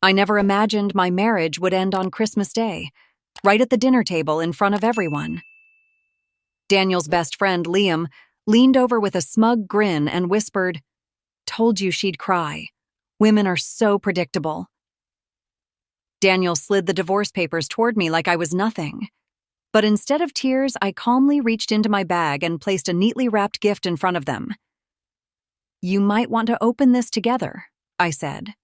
I never imagined my marriage would end on Christmas Day, right at the dinner table in front of everyone. Daniel's best friend, Liam, leaned over with a smug grin and whispered, "Told you she'd cry. Women are so predictable." Daniel slid the divorce papers toward me like I was nothing. But instead of tears, I calmly reached into my bag and placed a neatly wrapped gift in front of them. "You might want to open this together," I said.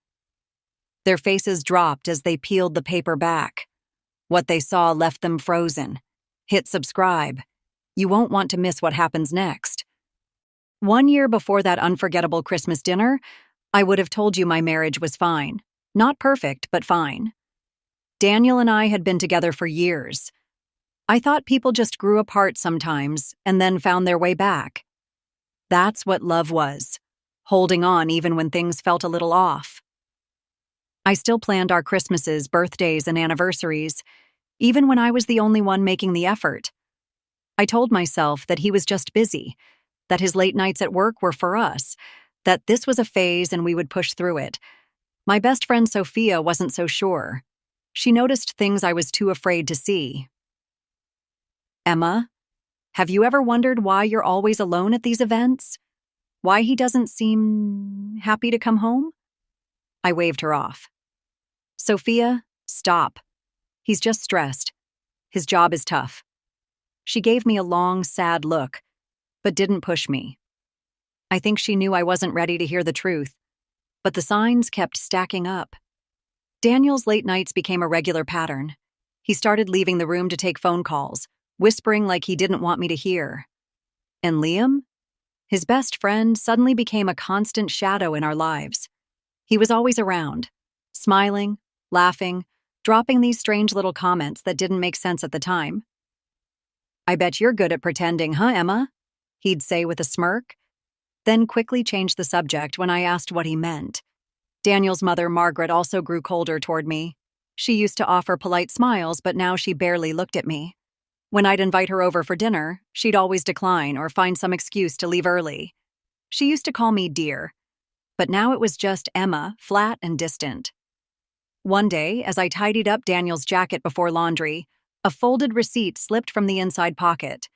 Their faces dropped as they peeled the paper back. What they saw left them frozen. Hit subscribe. You won't want to miss what happens next. 1 year before that unforgettable Christmas dinner, I would have told you my marriage was fine. Not perfect, but fine. Daniel and I had been together for years. I thought people just grew apart sometimes and then found their way back. That's what love was, holding on even when things felt a little off. I still planned our Christmases, birthdays, and anniversaries, even when I was the only one making the effort. I told myself that he was just busy, that his late nights at work were for us, that this was a phase and we would push through it. My best friend Sophia wasn't so sure. She noticed things I was too afraid to see. "Emma, have you ever wondered why you're always alone at these events? Why he doesn't seem happy to come home?" I waved her off. "Sophia, stop. He's just stressed. His job is tough." She gave me a long, sad look, but didn't push me. I think she knew I wasn't ready to hear the truth, but the signs kept stacking up. Daniel's late nights became a regular pattern. He started leaving the room to take phone calls, whispering like he didn't want me to hear. And Liam? His best friend suddenly became a constant shadow in our lives. He was always around, smiling, laughing, dropping these strange little comments that didn't make sense at the time. "I bet you're good at pretending, huh, Emma?" he'd say with a smirk, then quickly change the subject when I asked what he meant. Daniel's mother, Margaret, also grew colder toward me. She used to offer polite smiles, but now she barely looked at me. When I'd invite her over for dinner, she'd always decline or find some excuse to leave early. She used to call me dear, but now it was just Emma, flat and distant. One day, as I tidied up Daniel's jacket before laundry, a folded receipt slipped from the inside pocket.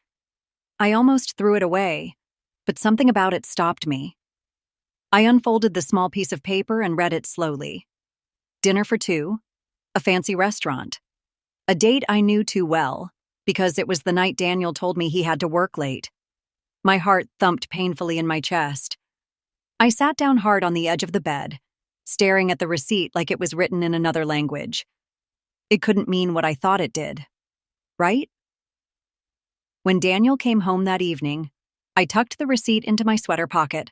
I almost threw it away, but something about it stopped me. I unfolded the small piece of paper and read it slowly. Dinner for two, a fancy restaurant. A date I knew too well, because it was the night Daniel told me he had to work late. My heart thumped painfully in my chest. I sat down hard on the edge of the bed, staring at the receipt like it was written in another language. It couldn't mean what I thought it did, right? When Daniel came home that evening, I tucked the receipt into my sweater pocket,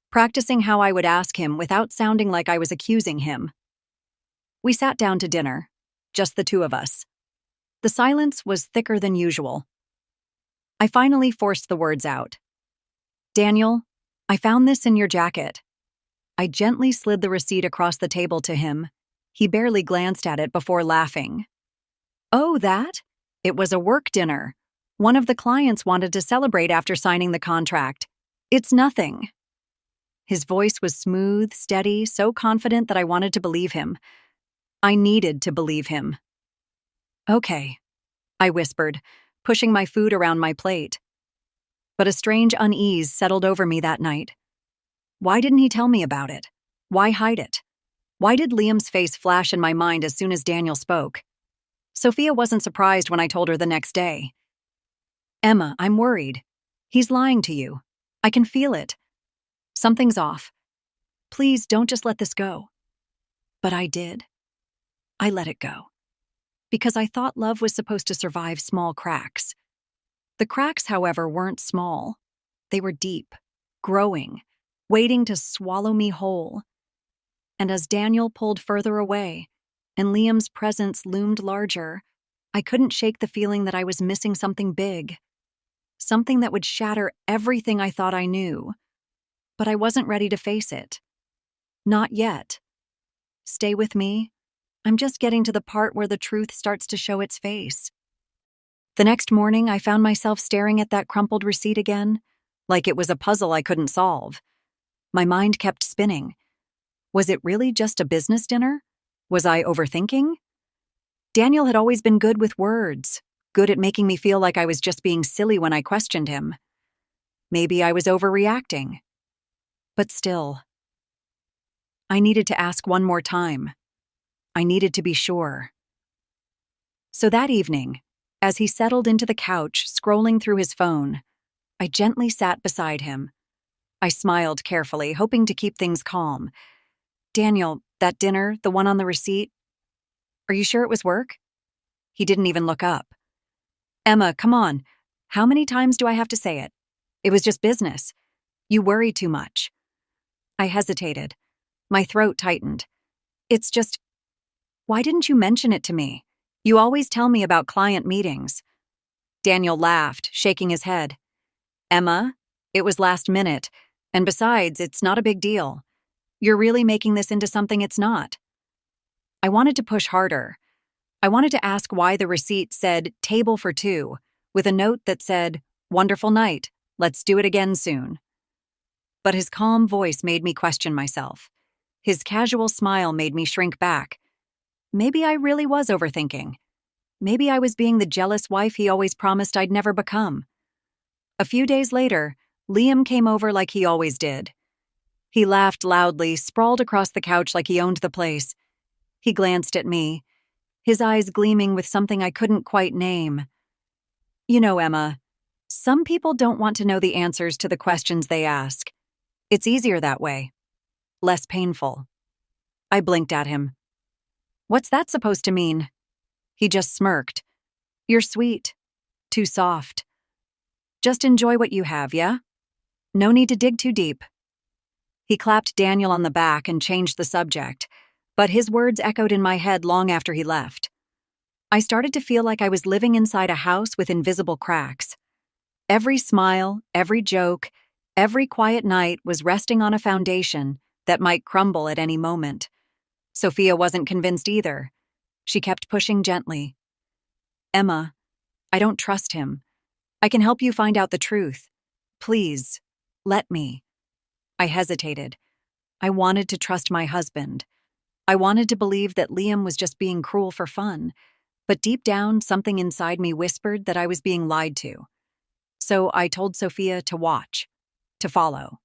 practicing how I would ask him without sounding like I was accusing him. We sat down to dinner, just the two of us. The silence was thicker than usual. I finally forced the words out. "Daniel, I found this in your jacket." I gently slid the receipt across the table to him. He barely glanced at it before laughing. "Oh, that? It was a work dinner. One of the clients wanted to celebrate after signing the contract. It's nothing." His voice was smooth, steady, so confident that I wanted to believe him. I needed to believe him. "Okay," I whispered, pushing my food around my plate. But a strange unease settled over me that night. Why didn't he tell me about it? Why hide it? Why did Liam's face flash in my mind as soon as Daniel spoke? Sophia wasn't surprised when I told her the next day. "Emma, I'm worried. He's lying to you. I can feel it. Something's off. Please don't just let this go." But I did. I let it go. Because I thought love was supposed to survive small cracks. The cracks, however, weren't small. They were deep, growing, waiting to swallow me whole. And as Daniel pulled further away, and Liam's presence loomed larger, I couldn't shake the feeling that I was missing something big. Something that would shatter everything I thought I knew. But I wasn't ready to face it. Not yet. Stay with me. I'm just getting to the part where the truth starts to show its face. The next morning, I found myself staring at that crumpled receipt again, like it was a puzzle I couldn't solve. My mind kept spinning. Was it really just a business dinner? Was I overthinking? Daniel had always been good with words, good at making me feel like I was just being silly when I questioned him. Maybe I was overreacting. But still, I needed to ask one more time. I needed to be sure. So that evening, as he settled into the couch, scrolling through his phone, I gently sat beside him. I smiled carefully, hoping to keep things calm. "Daniel, that dinner, the one on the receipt, are you sure it was work?" He didn't even look up. "Emma, come on. How many times do I have to say it? It was just business. You worry too much." I hesitated. My throat tightened. "It's just, why didn't you mention it to me? You always tell me about client meetings." Daniel laughed, shaking his head. "Emma, it was last minute, and besides, it's not a big deal. You're really making this into something it's not." I wanted to push harder. I wanted to ask why the receipt said table for two, with a note that said, "Wonderful night. Let's do it again soon." But his calm voice made me question myself. His casual smile made me shrink back. Maybe I really was overthinking. Maybe I was being the jealous wife he always promised I'd never become. A few days later, Liam came over like he always did. He laughed loudly, sprawled across the couch like he owned the place. He glanced at me, his eyes gleaming with something I couldn't quite name. "You know, Emma, some people don't want to know the answers to the questions they ask. It's easier that way. Less painful." I blinked at him. "What's that supposed to mean?" He just smirked. "You're sweet. Too soft. Just enjoy what you have, yeah? No need to dig too deep." He clapped Daniel on the back and changed the subject, but his words echoed in my head long after he left. I started to feel like I was living inside a house with invisible cracks. Every smile, every joke, every quiet night was resting on a foundation that might crumble at any moment. Sophia wasn't convinced either. She kept pushing gently. "Emma, I don't trust him. I can help you find out the truth. Please, let me." I hesitated. I wanted to trust my husband. I wanted to believe that Liam was just being cruel for fun, but deep down, something inside me whispered that I was being lied to. So I told Sophia to watch, to follow,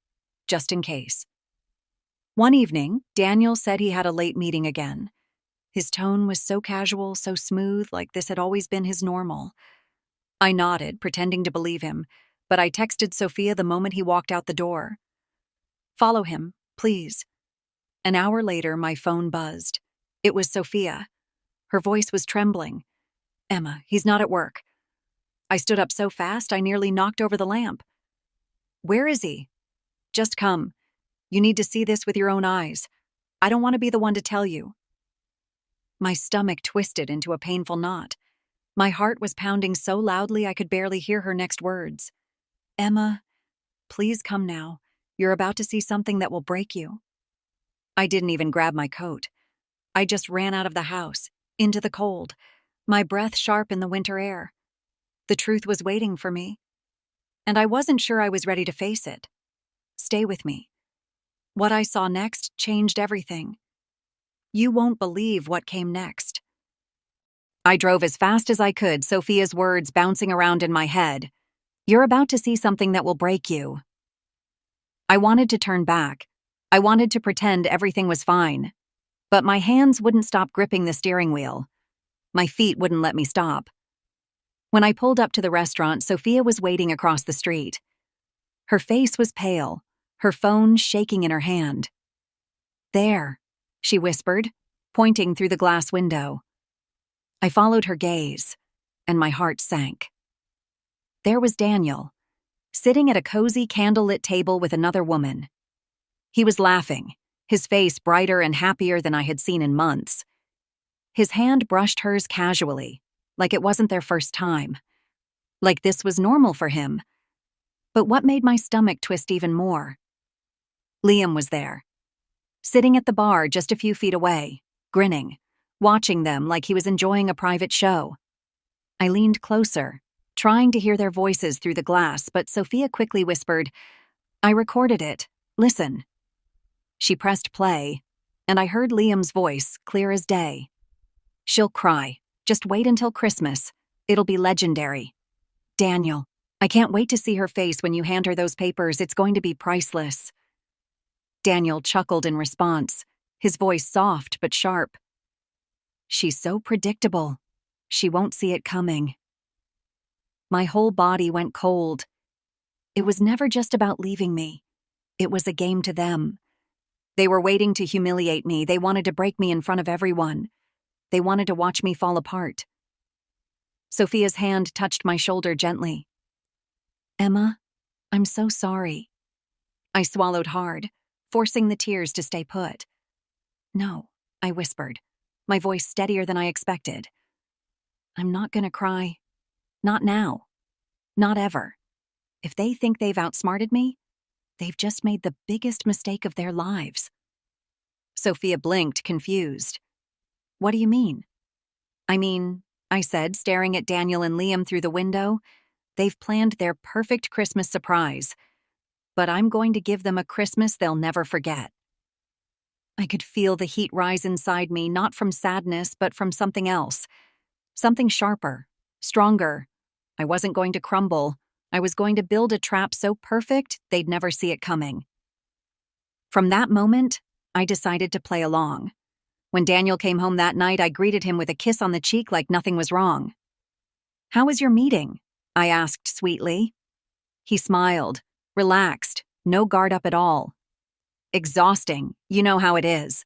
just in case. One evening, Daniel said he had a late meeting again. His tone was so casual, so smooth, like this had always been his normal. I nodded, pretending to believe him, but I texted Sophia the moment he walked out the door. "Follow him, please." An hour later, my phone buzzed. It was Sophia. Her voice was trembling. "Emma, he's not at work." I stood up so fast I nearly knocked over the lamp. "Where is he?" "Just come. You need to see this with your own eyes. I don't want to be the one to tell you." My stomach twisted into a painful knot. My heart was pounding so loudly I could barely hear her next words. "Emma, please come now. You're about to see something that will break you." I didn't even grab my coat. I just ran out of the house, into the cold, my breath sharp in the winter air. The truth was waiting for me, and I wasn't sure I was ready to face it. Stay with me. What I saw next changed everything. You won't believe what came next. I drove as fast as I could, Sophia's words bouncing around in my head. "You're about to see something that will break you." I wanted to turn back. I wanted to pretend everything was fine. But my hands wouldn't stop gripping the steering wheel. My feet wouldn't let me stop. When I pulled up to the restaurant, Sophia was waiting across the street. Her face was pale, her phone shaking in her hand. "There," she whispered, pointing through the glass window. I followed her gaze, and my heart sank. There was Daniel, sitting at a cozy candlelit table with another woman. He was laughing, his face brighter and happier than I had seen in months. His hand brushed hers casually, like it wasn't their first time, like this was normal for him. But what made my stomach twist even more? Liam was there, sitting at the bar just a few feet away, grinning, watching them like he was enjoying a private show. I leaned closer, trying to hear their voices through the glass, but Sophia quickly whispered, "I recorded it. Listen." She pressed play, and I heard Liam's voice, clear as day. "She'll cry. Just wait until Christmas. It'll be legendary. Daniel, I can't wait to see her face when you hand her those papers. It's going to be priceless." Daniel chuckled in response, his voice soft but sharp. "She's so predictable. She won't see it coming." My whole body went cold. It was never just about leaving me. It was a game to them. They were waiting to humiliate me. They wanted to break me in front of everyone. They wanted to watch me fall apart. Sophia's hand touched my shoulder gently. "Emma, I'm so sorry." I swallowed hard, forcing the tears to stay put. "No," I whispered, my voice steadier than I expected. "I'm not gonna cry. Not now. Not ever. If they think they've outsmarted me, they've just made the biggest mistake of their lives." Sophia blinked, confused. "What do you mean?" I said, staring at Daniel and Liam through the window. "They've planned their perfect Christmas surprise, but I'm going to give them a Christmas they'll never forget." I could feel the heat rise inside me, not from sadness, but from something else. Something sharper, stronger. I wasn't going to crumble. I was going to build a trap so perfect they'd never see it coming. From that moment, I decided to play along. When Daniel came home that night, I greeted him with a kiss on the cheek like nothing was wrong. "How was your meeting?" I asked sweetly. He smiled, relaxed, no guard up at all. "Exhausting, you know how it is."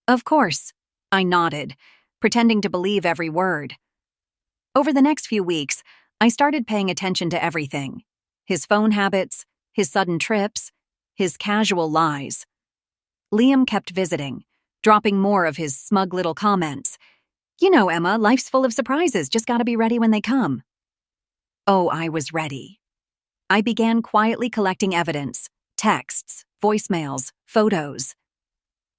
"Of course," I nodded, pretending to believe every word. Over the next few weeks, I started paying attention to everything. His phone habits, his sudden trips, his casual lies. Liam kept visiting, dropping more of his smug little comments. "You know, Emma, life's full of surprises, just gotta be ready when they come." Oh, I was ready. I began quietly collecting evidence, texts, voicemails, photos.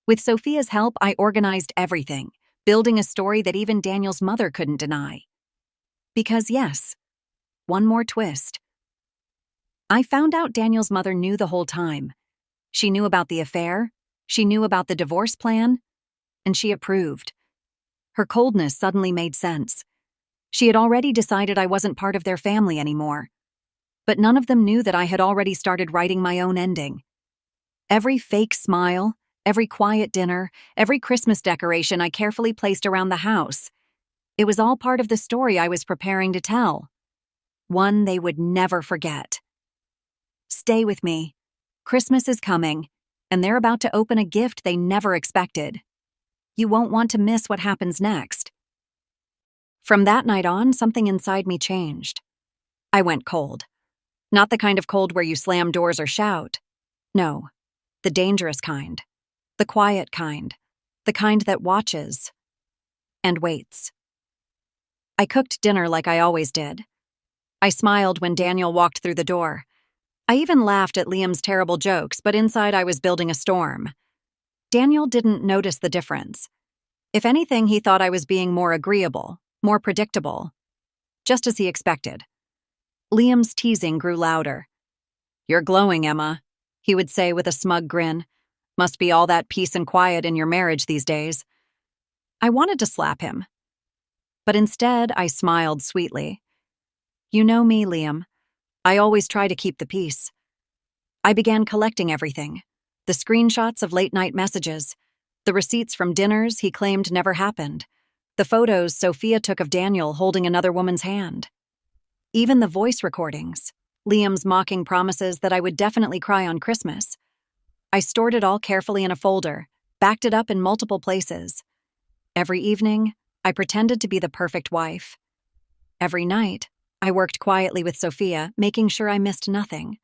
With Sophia's help, I organized everything, building a story that even Daniel's mother couldn't deny. Because yes, one more twist. I found out Daniel's mother knew the whole time. She knew about the affair, she knew about the divorce plan, and she approved. Her coldness suddenly made sense. She had already decided I wasn't part of their family anymore. But none of them knew that I had already started writing my own ending. Every fake smile, every quiet dinner, every Christmas decoration I carefully placed around the house. It was all part of the story I was preparing to tell. One they would never forget. Stay with me. Christmas is coming, and they're about to open a gift they never expected. You won't want to miss what happens next. From that night on, something inside me changed. I went cold. Not the kind of cold where you slam doors or shout. No, the dangerous kind. The quiet kind. The kind that watches and waits. I cooked dinner like I always did. I smiled when Daniel walked through the door. I even laughed at Liam's terrible jokes, but inside I was building a storm. Daniel didn't notice the difference. If anything, he thought I was being more agreeable, more predictable. Just as he expected. Liam's teasing grew louder. "You're glowing, Emma," he would say with a smug grin. "Must be all that peace and quiet in your marriage these days." I wanted to slap him. But instead, I smiled sweetly. "You know me, Liam. I always try to keep the peace." I began collecting everything. The screenshots of late-night messages, the receipts from dinners he claimed never happened, the photos Sophia took of Daniel holding another woman's hand. Even the voice recordings, Liam's mocking promises that I would definitely cry on Christmas. I stored it all carefully in a folder, backed it up in multiple places. Every evening, I pretended to be the perfect wife. Every night, I worked quietly with Sophia, making sure I missed nothing.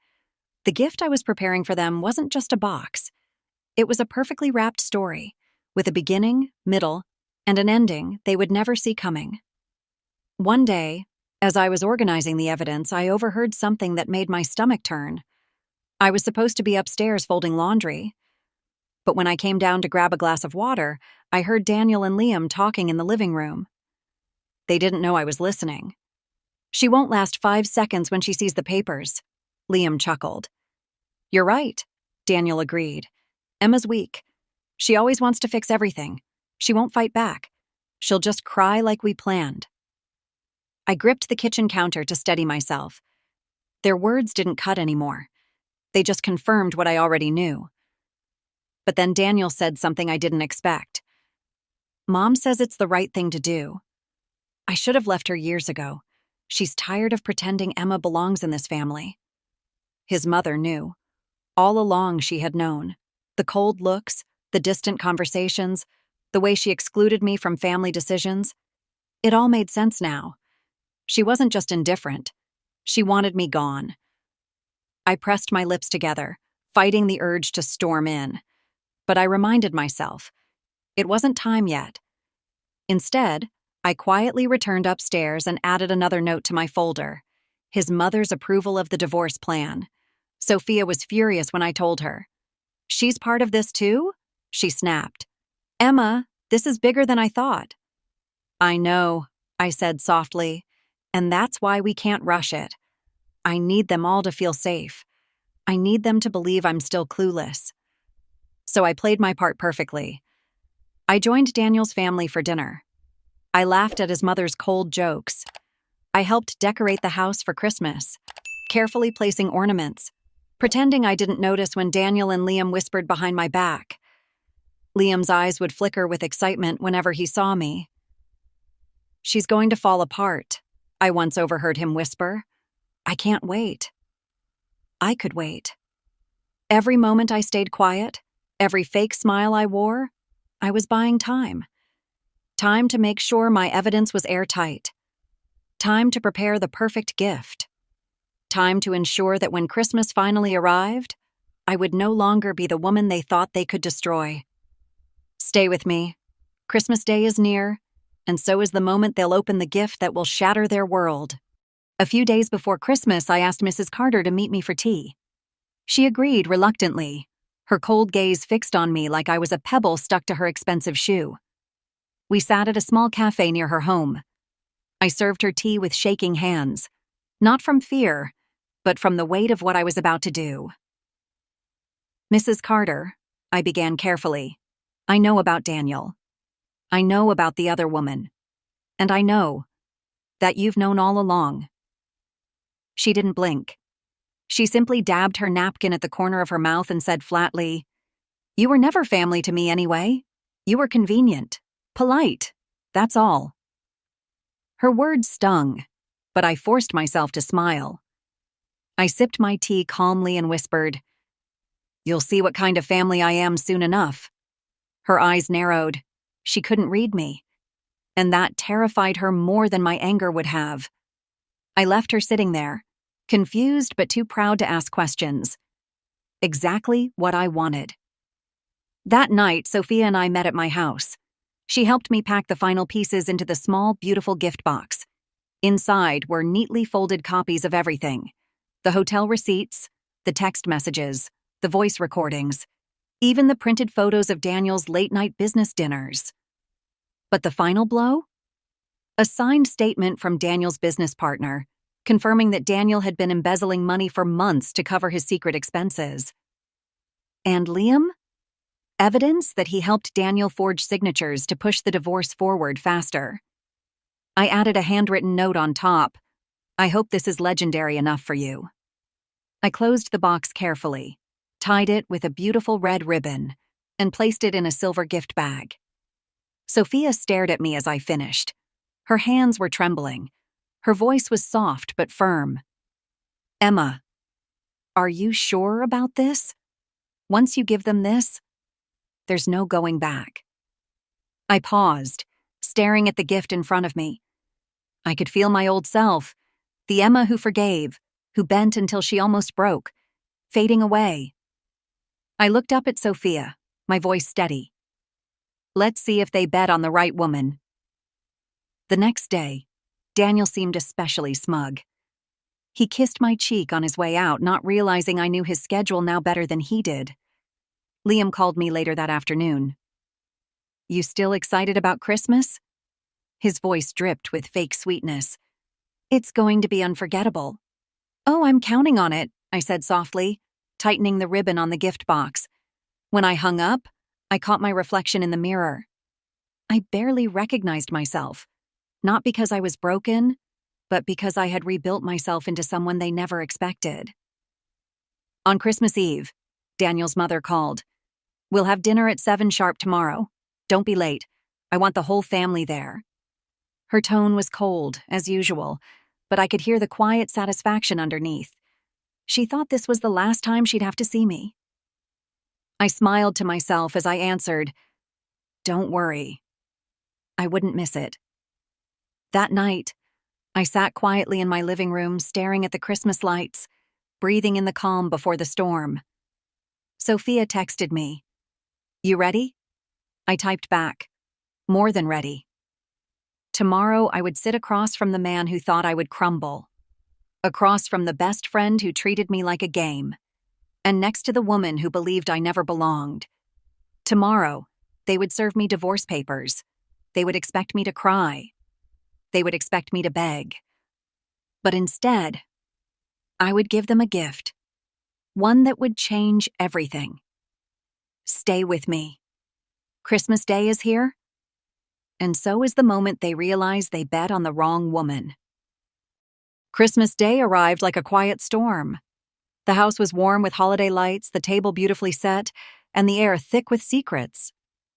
The gift I was preparing for them wasn't just a box. It was a perfectly wrapped story, with a beginning, middle, and an ending they would never see coming. One day, as I was organizing the evidence, I overheard something that made my stomach turn. I was supposed to be upstairs folding laundry. But when I came down to grab a glass of water, I heard Daniel and Liam talking in the living room. They didn't know I was listening. "She won't last 5 seconds when she sees the papers," Liam chuckled. "You're right," Daniel agreed. "Emma's weak. She always wants to fix everything. She won't fight back. She'll just cry like we planned. I gripped the kitchen counter to steady myself. Their words didn't cut anymore. They just confirmed what I already knew. But then Daniel said something I didn't expect. Mom says it's the right thing to do. I should have left her years ago. She's tired of pretending Emma belongs in this family. His mother knew. All along she had known. The cold looks, the distant conversations, the way she excluded me from family decisions. It all made sense now. She wasn't just indifferent. She wanted me gone. I pressed my lips together, fighting the urge to storm in. But I reminded myself, it wasn't time yet. Instead, I quietly returned upstairs and added another note to my folder. His mother's approval of the divorce plan. Sophia was furious when I told her. She's part of this too? She snapped. Emma, this is bigger than I thought. I know, I said softly, and that's why we can't rush it. I need them all to feel safe. I need them to believe I'm still clueless. So I played my part perfectly. I joined Daniel's family for dinner. I laughed at his mother's cold jokes. I helped decorate the house for Christmas, carefully placing ornaments, pretending I didn't notice when Daniel and Liam whispered behind my back. Liam's eyes would flicker with excitement whenever he saw me. She's going to fall apart, I once overheard him whisper. I can't wait. I could wait. Every moment I stayed quiet, every fake smile I wore, I was buying time. Time to make sure my evidence was airtight. Time to prepare the perfect gift. Time to ensure that when Christmas finally arrived, I would no longer be the woman they thought they could destroy. Stay with me. Christmas Day is near, and so is the moment they'll open the gift that will shatter their world. A few days before Christmas, I asked Mrs. Carter to meet me for tea. She agreed reluctantly, her cold gaze fixed on me like I was a pebble stuck to her expensive shoe. We sat at a small cafe near her home. I served her tea with shaking hands, not from fear, but from the weight of what I was about to do. Mrs. Carter, I began carefully, I know about Daniel. I know about the other woman. And I know that you've known all along. She didn't blink. She simply dabbed her napkin at the corner of her mouth and said flatly, You were never family to me anyway. You were convenient, polite, that's all. Her words stung, but I forced myself to smile. I sipped my tea calmly and whispered, You'll see what kind of family I am soon enough. Her eyes narrowed. She couldn't read me. And that terrified her more than my anger would have. I left her sitting there, confused but too proud to ask questions. Exactly what I wanted. That night, Sophia and I met at my house. She helped me pack the final pieces into the small, beautiful gift box. Inside were neatly folded copies of everything. The hotel receipts, the text messages, the voice recordings, even the printed photos of Daniel's late-night business dinners. But the final blow? A signed statement from Daniel's business partner, confirming that Daniel had been embezzling money for months to cover his secret expenses. And Liam? Evidence that he helped Daniel forge signatures to push the divorce forward faster. I added a handwritten note on top. I hope this is legendary enough for you. I closed the box carefully, tied it with a beautiful red ribbon, and placed it in a silver gift bag. Sophia stared at me as I finished. Her hands were trembling. Her voice was soft but firm. Emma, are you sure about this? Once you give them this, there's no going back. I paused, staring at the gift in front of me. I could feel my old self, the Emma who forgave, who bent until she almost broke, fading away. I looked up at Sophia, my voice steady. Let's see if they bet on the right woman. The next day, Daniel seemed especially smug. He kissed my cheek on his way out, not realizing I knew his schedule now better than he did. Liam called me later that afternoon. You still excited about Christmas? His voice dripped with fake sweetness. It's going to be unforgettable. Oh, I'm counting on it, I said softly, tightening the ribbon on the gift box. When I hung up, I caught my reflection in the mirror. I barely recognized myself, not because I was broken, but because I had rebuilt myself into someone they never expected. On Christmas Eve, Daniel's mother called. "We'll have dinner at 7 sharp tomorrow. Don't be late. I want the whole family there." Her tone was cold, as usual, but I could hear the quiet satisfaction underneath. She thought this was the last time she'd have to see me. I smiled to myself as I answered, "Don't worry. I wouldn't miss it." That night, I sat quietly in my living room staring at the Christmas lights, breathing in the calm before the storm. Sophia texted me, "You ready?" I typed back, "More than ready." Tomorrow I would sit across from the man who thought I would crumble, across from the best friend who treated me like a game, and next to the woman who believed I never belonged. Tomorrow, they would serve me divorce papers. They would expect me to cry. They would expect me to beg. But instead, I would give them a gift, one that would change everything. Stay with me. Christmas Day is here, and so is the moment they realize they bet on the wrong woman. Christmas Day arrived like a quiet storm. The house was warm with holiday lights, the table beautifully set, and the air thick with secrets.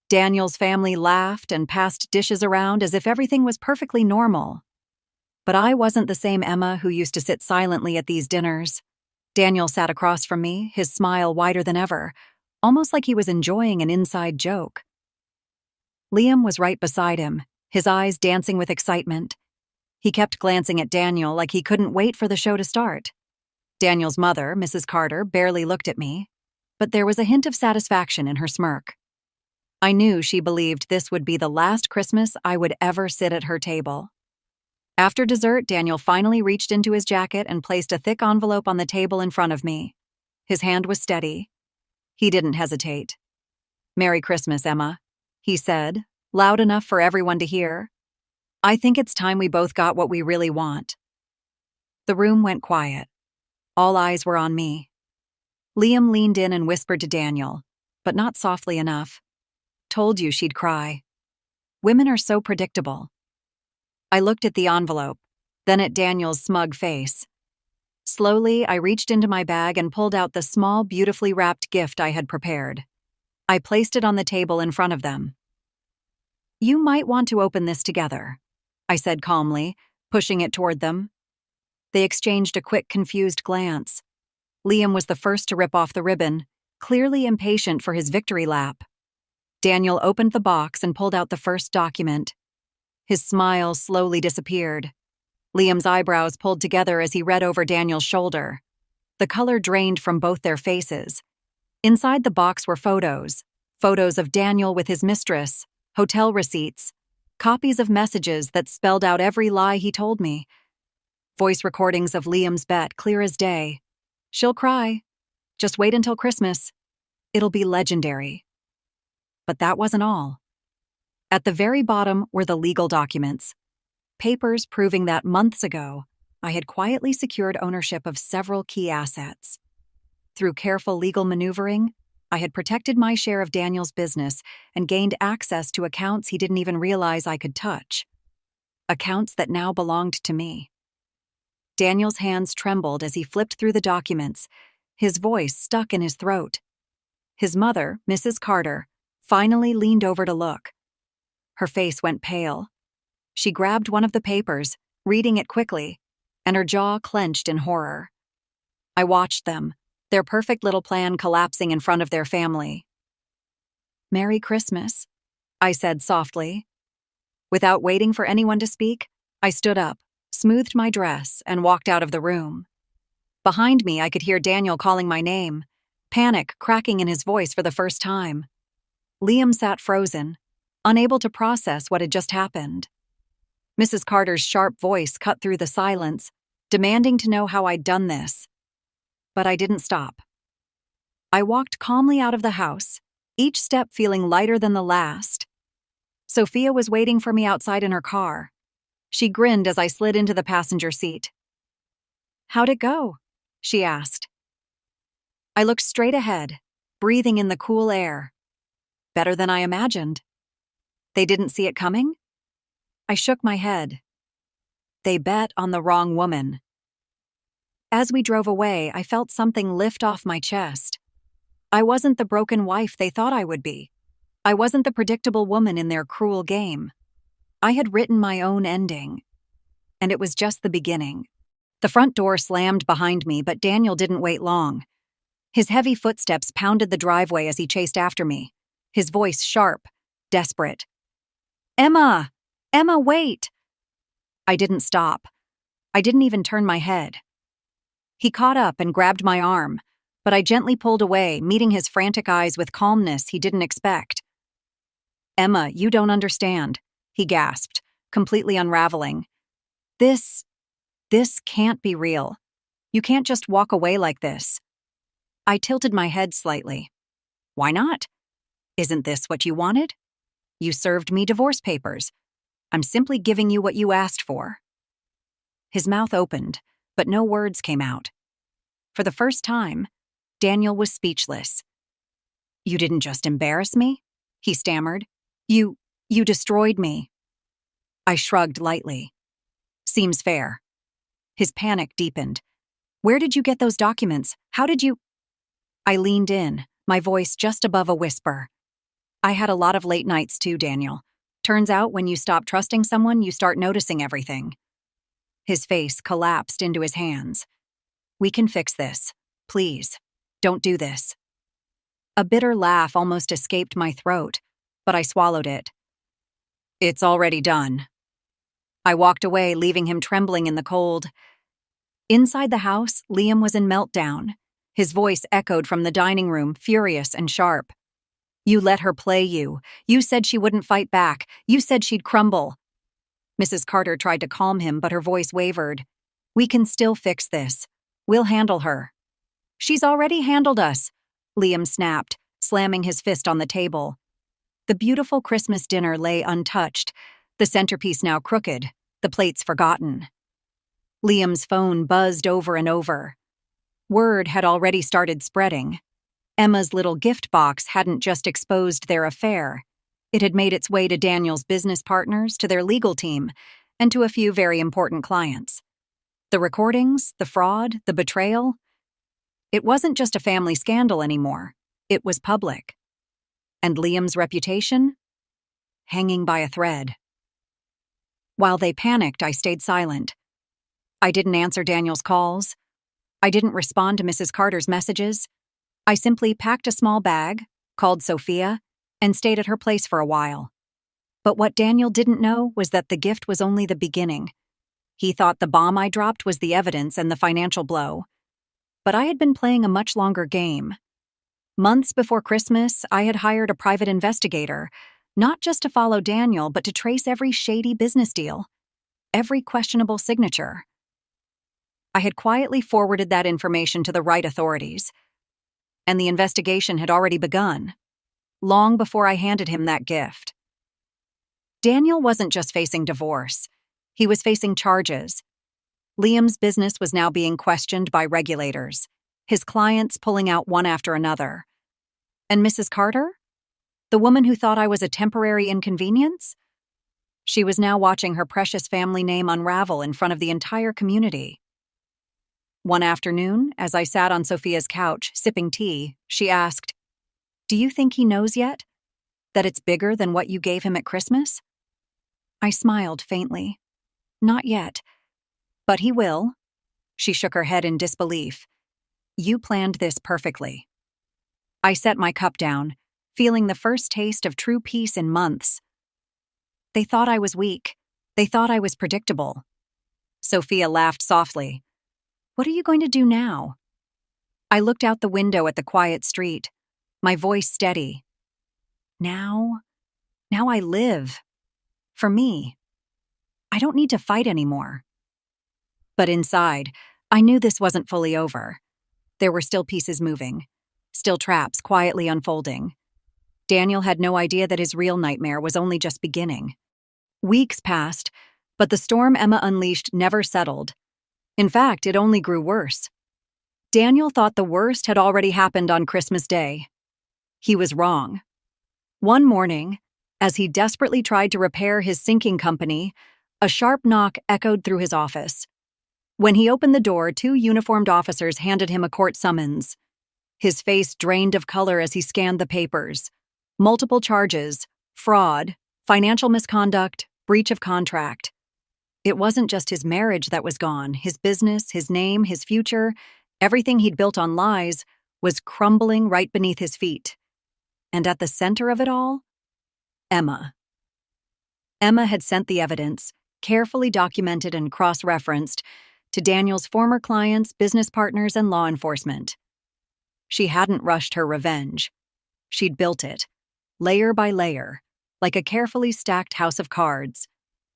Daniel's family laughed and passed dishes around as if everything was perfectly normal. But I wasn't the same Emma who used to sit silently at these dinners. Daniel sat across from me, his smile wider than ever, almost like he was enjoying an inside joke. Liam was right beside him, his eyes dancing with excitement. He kept glancing at Daniel like he couldn't wait for the show to start. Daniel's mother, Mrs. Carter, barely looked at me, but there was a hint of satisfaction in her smirk. I knew she believed this would be the last Christmas I would ever sit at her table. After dessert, Daniel finally reached into his jacket and placed a thick envelope on the table in front of me. His hand was steady. He didn't hesitate. "Merry Christmas, Emma," he said, loud enough for everyone to hear. "I think it's time we both got what we really want." The room went quiet. All eyes were on me. Liam leaned in and whispered to Daniel, but not softly enough. "Told you she'd cry. Women are so predictable." I looked at the envelope, then at Daniel's smug face. Slowly, I reached into my bag and pulled out the small, beautifully wrapped gift I had prepared. I placed it on the table in front of them. "You might want to open this together," I said calmly, pushing it toward them. They exchanged a quick, confused glance. Liam was the first to rip off the ribbon, clearly impatient for his victory lap. Daniel opened the box and pulled out the first document. His smile slowly disappeared. Liam's eyebrows pulled together as he read over Daniel's shoulder. The color drained from both their faces. Inside the box were photos of Daniel with his mistress, hotel receipts, copies of messages that spelled out every lie he told me. Voice recordings of Liam's bet, clear as day. "She'll cry. Just wait until Christmas. It'll be legendary." But that wasn't all. At the very bottom were the legal documents. Papers proving that months ago, I had quietly secured ownership of several key assets. Through careful legal maneuvering, I had protected my share of Daniel's business and gained access to accounts he didn't even realize I could touch. Accounts that now belonged to me. Daniel's hands trembled as he flipped through the documents, his voice stuck in his throat. His mother, Mrs. Carter, finally leaned over to look. Her face went pale. She grabbed one of the papers, reading it quickly, and her jaw clenched in horror. I watched them, their perfect little plan collapsing in front of their family. "Merry Christmas," I said softly. Without waiting for anyone to speak, I stood up, smoothed my dress, and walked out of the room. Behind me, I could hear Daniel calling my name, panic cracking in his voice for the first time. Liam sat frozen, unable to process what had just happened. Mrs. Carter's sharp voice cut through the silence, demanding to know how I'd done this. But I didn't stop. I walked calmly out of the house, each step feeling lighter than the last. Sophia was waiting for me outside in her car. She grinned as I slid into the passenger seat. "How'd it go?" she asked. I looked straight ahead, breathing in the cool air. better than I imagined. They didn't see it coming? I shook my head. They bet on the wrong woman. As we drove away, I felt something lift off my chest. I wasn't the broken wife they thought I would be. I wasn't the predictable woman in their cruel game. I had written my own ending. And it was just the beginning. The front door slammed behind me, but Daniel didn't wait long. His heavy footsteps pounded the driveway as he chased after me, his voice sharp, desperate. "Emma! Emma, wait!" I didn't stop. I didn't even turn my head. He caught up and grabbed my arm, but I gently pulled away, meeting his frantic eyes with calmness he didn't expect. "Emma, you don't understand," he gasped, completely unraveling. This can't be real. You can't just walk away like this." I tilted my head slightly. "Why not? Isn't this what you wanted? You served me divorce papers. I'm simply giving you what you asked for." His mouth opened, but no words came out. For the first time, Daniel was speechless. "You didn't just embarrass me?" he stammered. You destroyed me." I shrugged lightly. "Seems fair." His panic deepened. "Where did you get those documents? How did you—" I leaned in, my voice just above a whisper. "I had a lot of late nights too, Daniel. Turns out when you stop trusting someone, you start noticing everything." His face collapsed into his hands. "We can fix this. Please, don't do this." A bitter laugh almost escaped my throat, but I swallowed it. "It's already done." I walked away, leaving him trembling in the cold. Inside the house, Liam was in meltdown. His voice echoed from the dining room, furious and sharp. "You let her play you. You said she wouldn't fight back. You said she'd crumble." Mrs. Carter tried to calm him, but her voice wavered. "We can still fix this. We'll handle her." "She's already handled us," Liam snapped, slamming his fist on the table. The beautiful Christmas dinner lay untouched, the centerpiece now crooked, the plates forgotten. Liam's phone buzzed over and over. Word had already started spreading. Emma's little gift box hadn't just exposed their affair. It had made its way to Daniel's business partners, to their legal team, and to a few very important clients. The recordings, the fraud, the betrayal. It wasn't just a family scandal anymore. It was public. And Liam's reputation? Hanging by a thread. While they panicked, I stayed silent. I didn't answer Daniel's calls. I didn't respond to Mrs. Carter's messages. I simply packed a small bag, called Sophia, and stayed at her place for a while. But what Daniel didn't know was that the gift was only the beginning. He thought the bomb I dropped was the evidence and the financial blow. But I had been playing a much longer game. Months before Christmas, I had hired a private investigator, not just to follow Daniel, but to trace every shady business deal, every questionable signature. I had quietly forwarded that information to the right authorities, and the investigation had already begun, long before I handed him that gift. Daniel wasn't just facing divorce. He was facing charges. Liam's business was now being questioned by regulators, his clients pulling out one after another. And Mrs. Carter? The woman who thought I was a temporary inconvenience? She was now watching her precious family name unravel in front of the entire community. One afternoon, as I sat on Sophia's couch, sipping tea, she asked, "Do you think he knows yet? That it's bigger than what you gave him at Christmas?" I smiled faintly. "Not yet. But he will." She shook her head in disbelief. "You planned this perfectly." I set my cup down, feeling the first taste of true peace in months. They thought I was weak. They thought I was predictable. Sophia laughed softly. "What are you going to do now?" I looked out the window at the quiet street, my voice steady. Now I live. For me. I don't need to fight anymore. But inside, I knew this wasn't fully over. There were still pieces moving, still traps quietly unfolding. Daniel had no idea that his real nightmare was only just beginning. Weeks passed, but the storm Emma unleashed never settled. In fact, it only grew worse. Daniel thought the worst had already happened on Christmas Day. He was wrong. One morning, as he desperately tried to repair his sinking company, a sharp knock echoed through his office. When he opened the door, two uniformed officers handed him a court summons. His face drained of color as he scanned the papers. Multiple charges: fraud, financial misconduct, breach of contract. It wasn't just his marriage that was gone. His business, his name, his future, everything he'd built on lies was crumbling right beneath his feet. And at the center of it all, Emma. Emma had sent the evidence, carefully documented and cross-referenced, to Daniel's former clients, business partners, and law enforcement. She hadn't rushed her revenge. She'd built it, layer by layer, like a carefully stacked house of cards,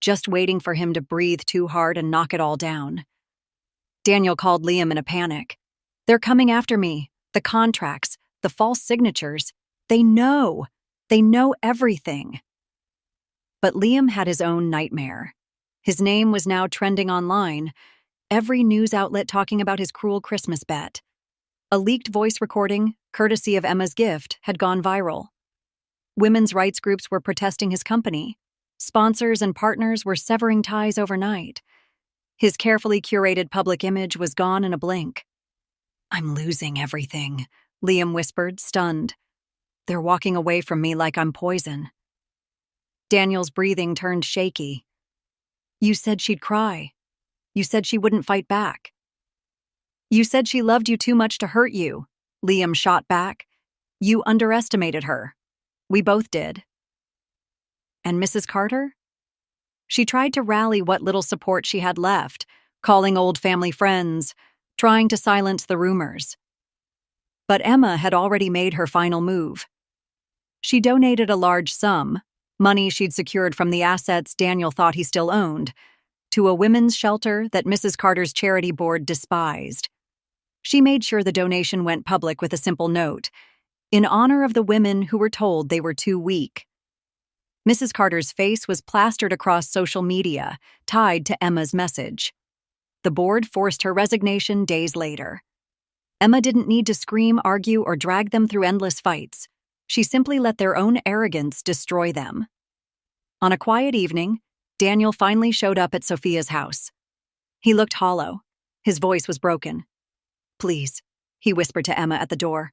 just waiting for him to breathe too hard and knock it all down. Daniel called Liam in a panic. "They're coming after me. The contracts, the false signatures. They know. They know everything." But Liam had his own nightmare. His name was now trending online, every news outlet talking about his cruel Christmas bet. A leaked voice recording, courtesy of Emma's gift, had gone viral. Women's rights groups were protesting his company. Sponsors and partners were severing ties overnight. His carefully curated public image was gone in a blink. "I'm losing everything," Liam whispered, stunned. "They're walking away from me like I'm poison." Daniel's breathing turned shaky. "You said she'd cry. You said she wouldn't fight back. You said she loved you too much to hurt you," Liam shot back. "You underestimated her. We both did." And Mrs. Carter? She tried to rally what little support she had left, calling old family friends, trying to silence the rumors. But Emma had already made her final move. She donated a large sum, money she'd secured from the assets Daniel thought he still owned, to a women's shelter that Mrs. Carter's charity board despised. She made sure the donation went public with a simple note, in honor of the women who were told they were too weak. Mrs. Carter's face was plastered across social media, tied to Emma's message. The board forced her resignation days later. Emma didn't need to scream, argue, or drag them through endless fights. She simply let their own arrogance destroy them. On a quiet evening, Daniel finally showed up at Sophia's house. He looked hollow. His voice was broken. "Please," he whispered to Emma at the door.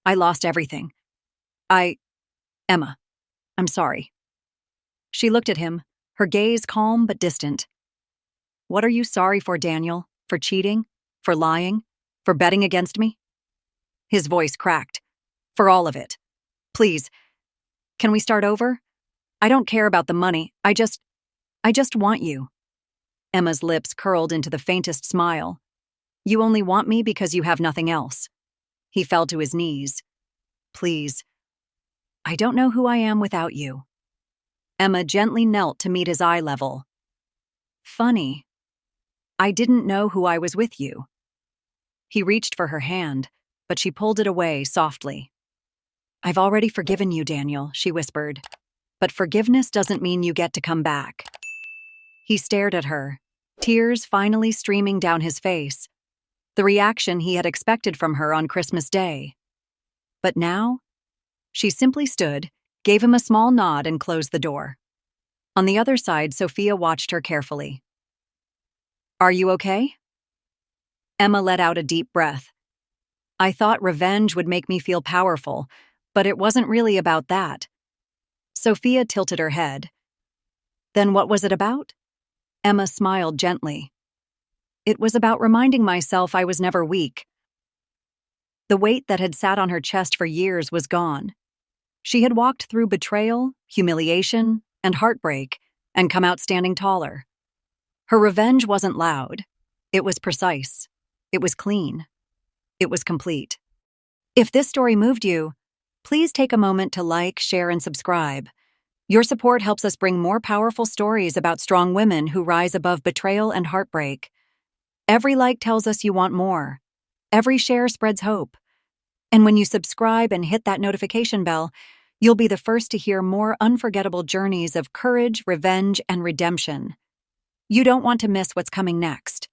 "I lost everything. Emma, I'm sorry." She looked at him, her gaze calm but distant. "What are you sorry for, Daniel? For cheating? For lying? For betting against me?" His voice cracked. "For all of it. Please, can we start over? I don't care about the money. I just want you." Emma's lips curled into the faintest smile. "You only want me because you have nothing else." He fell to his knees. "Please, I don't know who I am without you." Emma gently knelt to meet his eye level. "Funny. I didn't know who I was with you." He reached for her hand, but she pulled it away softly. "I've already forgiven you, Daniel," she whispered. "But forgiveness doesn't mean you get to come back." He stared at her, tears finally streaming down his face, the reaction he had expected from her on Christmas Day. But now, she simply stood, gave him a small nod, and closed the door. On the other side, Sophia watched her carefully. "Are you okay?" Emma let out a deep breath. "I thought revenge would make me feel powerful, but it wasn't really about that." Sophia tilted her head. "Then what was it about?" Emma smiled gently. "It was about reminding myself I was never weak." The weight that had sat on her chest for years was gone. She had walked through betrayal, humiliation, and heartbreak, and come out standing taller. Her revenge wasn't loud. It was precise. It was clean. It was complete. If this story moved you, please take a moment to like, share, and subscribe. Your support helps us bring more powerful stories about strong women who rise above betrayal and heartbreak. Every like tells us you want more. Every share spreads hope. And when you subscribe and hit that notification bell, you'll be the first to hear more unforgettable journeys of courage, revenge, and redemption. You don't want to miss what's coming next.